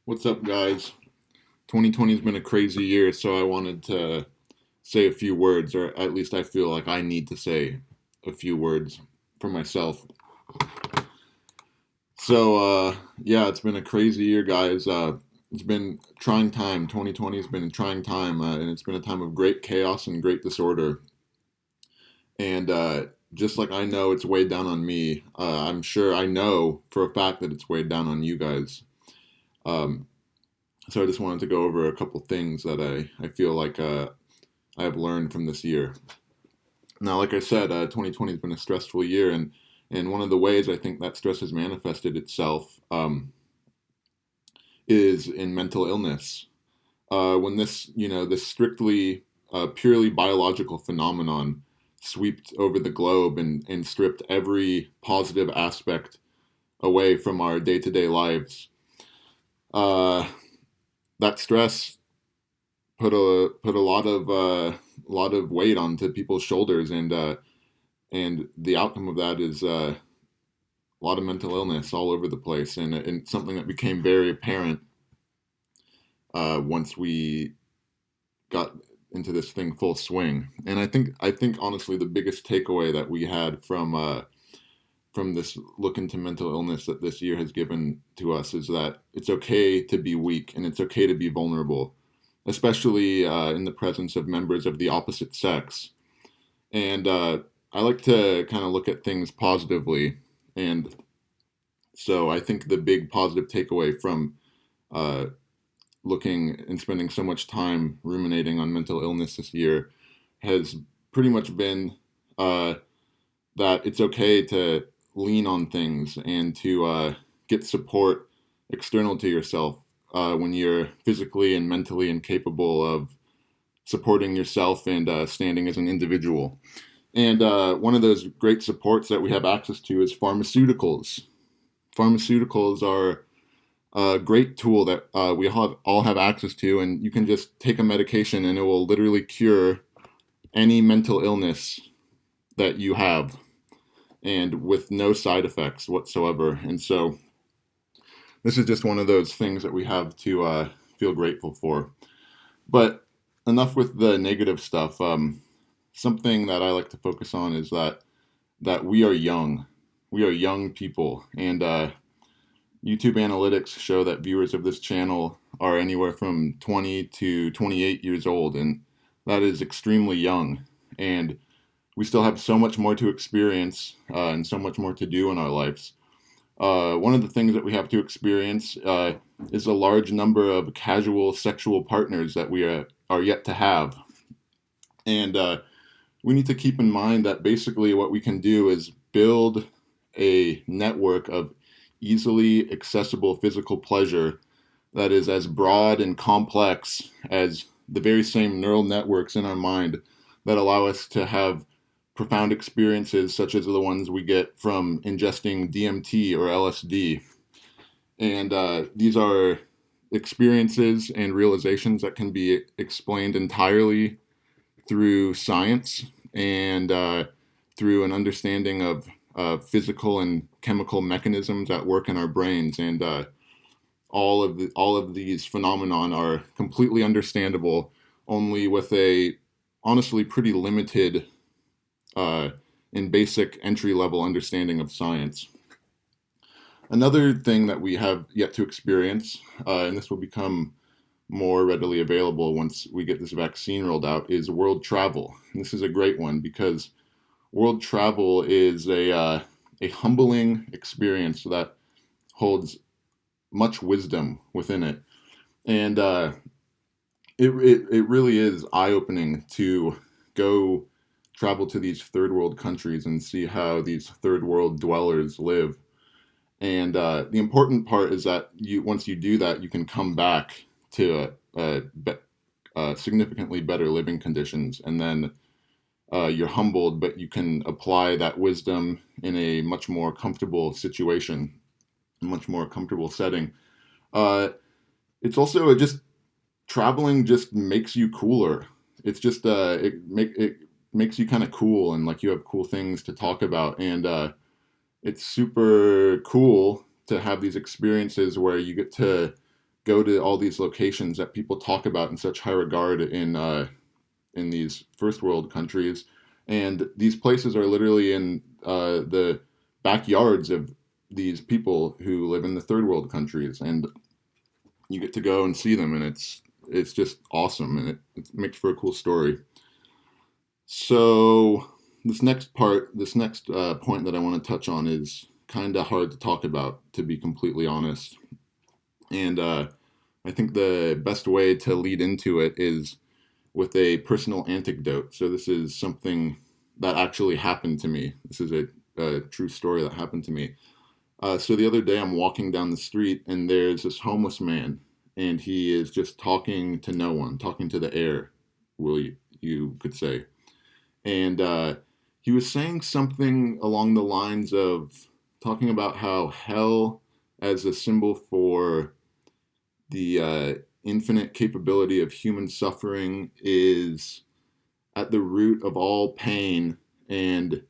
What's up, guys? 2020 has been a crazy year, so I wanted to say a few words, or at least I feel like I need to say a few words for myself. Yeah, it's been a crazy year, guys. It's been a trying time. 2020 has been a trying time, and it's been a time of great chaos and great disorder. And just like I know it's weighed down on me, I'm sure I know for a fact that it's weighed down on you guys. Um, so I just wanted to go over a couple things that I feel like I have learned from this year. Now, like I said, 2020 has been a stressful year, and one of the ways I think that stress has manifested itself is in mental illness. When this strictly purely biological phenomenon swept over the globe and stripped every positive aspect away from our day to day lives, uh, that stress put a lot of weight onto people's shoulders, and the outcome of that is a lot of mental illness all over the place, and something that became very apparent once we got into this thing full swing. And I think honestly the biggest takeaway that we had from this look into mental illness that this year has given to us is that it's okay to be weak and it's okay to be vulnerable, especially in the presence of members of the opposite sex. And I like to kind of look at things positively. And so I think the big positive takeaway from uh, looking and spending so much time ruminating on mental illness this year has pretty much been uh, that it's okay to lean on things and to get support external to yourself when you're physically and mentally incapable of supporting yourself and standing as an individual. And one of those great supports that we have access to is pharmaceuticals. Pharmaceuticals are a great tool that we all have access to, and you can just take a medication and it will literally cure any mental illness that you have and with no side effects whatsoever. And so this is just one of those things that we have to feel grateful for. But enough with the negative stuff. Something that I like to focus on is that we are young. We are young people, and YouTube analytics show that viewers of this channel are anywhere from 20 to 28 years old, and that is extremely young. And we still have so much more to experience and so much more to do in our lives. One of the things that we have to experience is a large number of casual sexual partners that we are yet to have. And we need to keep in mind that basically what we can do is build a network of easily accessible physical pleasure that is as broad and complex as the very same neural networks in our mind that allow us to have profound experiences such as the ones we get from ingesting DMT or LSD. And these are experiences and realizations that can be explained entirely through science and through an understanding of physical and chemical mechanisms at work in our brains. And all of these phenomenon are completely understandable only with a honestly pretty limited uh, and basic entry level understanding of science. Another thing that we have yet to experience, and this will become more readily available once we get this vaccine rolled out, is world travel. And this is a great one because world travel is a humbling experience that holds much wisdom within it. And it really is eye opening to go travel to these third world countries and see how these third world dwellers live. And the important part is that you once you do that, you can come back to significantly better living conditions, and then you're humbled, but you can apply that wisdom in a much more comfortable situation, a much more comfortable setting. Uh, it's also just traveling just makes you cooler. It's just it makes you kind of cool, and like you have cool things to talk about, and it's super cool to have these experiences where you get to go to all these locations that people talk about in such high regard in these first world countries, and these places are literally in the backyards of these people who live in the third world countries, and you get to go and see them, and it's just awesome, and it makes for a cool story. So this next point that I want to touch on is kind of hard to talk about, to be completely honest. And I think the best way to lead into it is with a personal anecdote. So this is something that actually happened to me. This is a true story that happened to me. So the other day I'm walking down the street and there's this homeless man, and he is just talking to no one, talking to the air, you could say. And he was saying something along the lines of talking about how hell, as a symbol for the infinite capability of human suffering, is at the root of all pain, and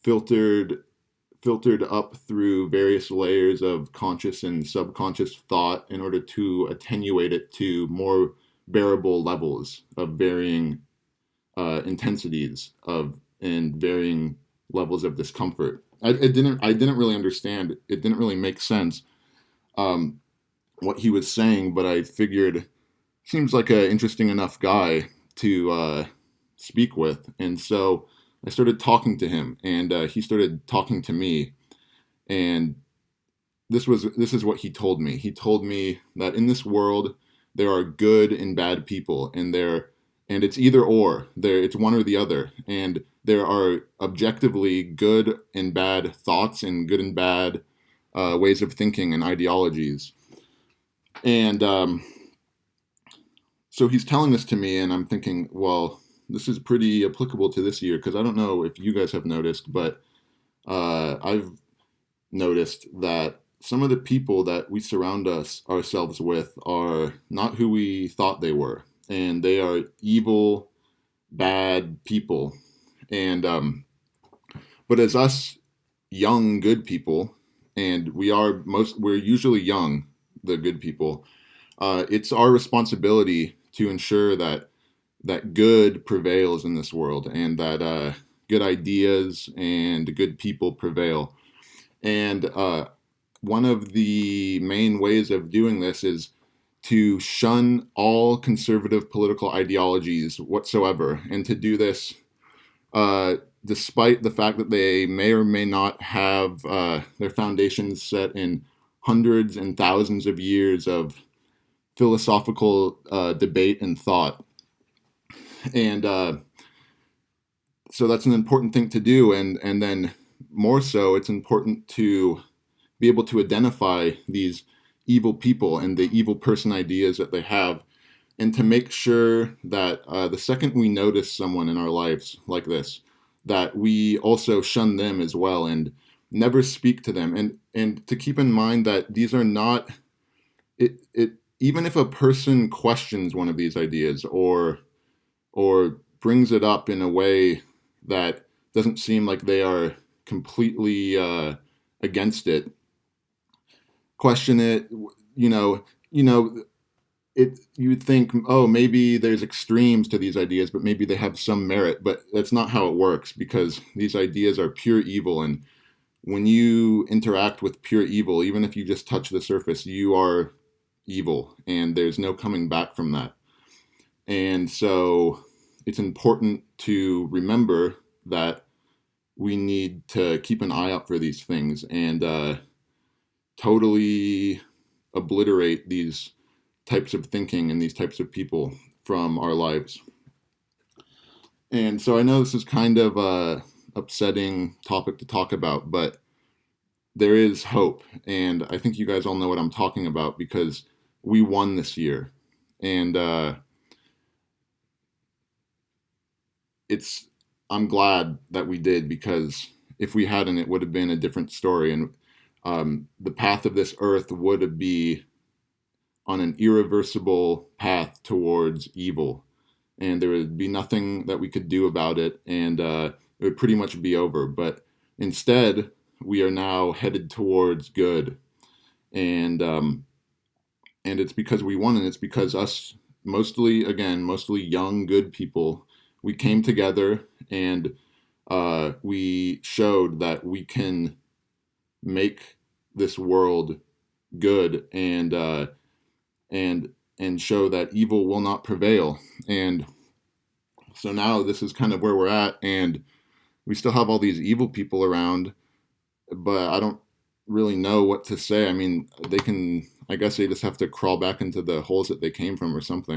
filtered filtered up through various layers of conscious and subconscious thought in order to attenuate it to more bearable levels of varying intensities of and varying levels of discomfort. I didn't really understand. It didn't really make sense um, what he was saying, but I figured seems like an interesting enough guy to speak with, and so I started talking to him, and he started talking to me, and this is what he told me. He told me that in this world there are good and bad people, and it's either or. It's one or the other, and there are objectively good and bad thoughts and good and bad ways of thinking and ideologies. And so he's telling this to me, and I'm thinking, well, this is pretty applicable to this year because I don't know if you guys have noticed, but I've noticed that some of the people that we surround ourselves with are not who we thought they were, and they are evil, bad people. And but as us young good people, and we're usually young, the good people. It's our responsibility to ensure that good prevails in this world, and that good ideas and good people prevail. And one of the main ways of doing this is to shun all conservative political ideologies whatsoever, and to do this uh, despite the fact that they may or may not have their foundations set in hundreds and thousands of years of philosophical debate and thought. And so that's an important thing to do. And then more so, it's important to be able to identify these evil people and the evil person ideas that they have, and to make sure that the second we notice someone in our lives like this, that we also shun them as well and never speak to them, and to keep in mind that these are not it even if a person questions one of these ideas, or brings it up in a way that doesn't seem like they are completely against it, question it. You know it you would think, oh, maybe there's extremes to these ideas, but maybe they have some merit. But that's not how it works, because these ideas are pure evil, and when you interact with pure evil, even if you just touch the surface, you are evil, and there's no coming back from that. And so it's important to remember that we need to keep an eye out for these things, and totally obliterate these types of thinking and these types of people from our lives. And so I know this is kind of a upsetting topic to talk about, but there is hope. And I think you guys all know what I'm talking about, because we won this year. And it's I'm glad that we did, because if we hadn't, it would have been a different story. And the path of this earth would be on an irreversible path towards evil, and there would be nothing that we could do about it, and it would pretty much be over. But instead, we are now headed towards good, and and it's because we won, and it's because us, mostly young good people, we came together, and we showed that we can make this world good, and show that evil will not prevail. And so now this is kind of where we're at, and we still have all these evil people around, but I don't really know what to say. I mean, they can. I guess they just have to crawl back into the holes that they came from, or something.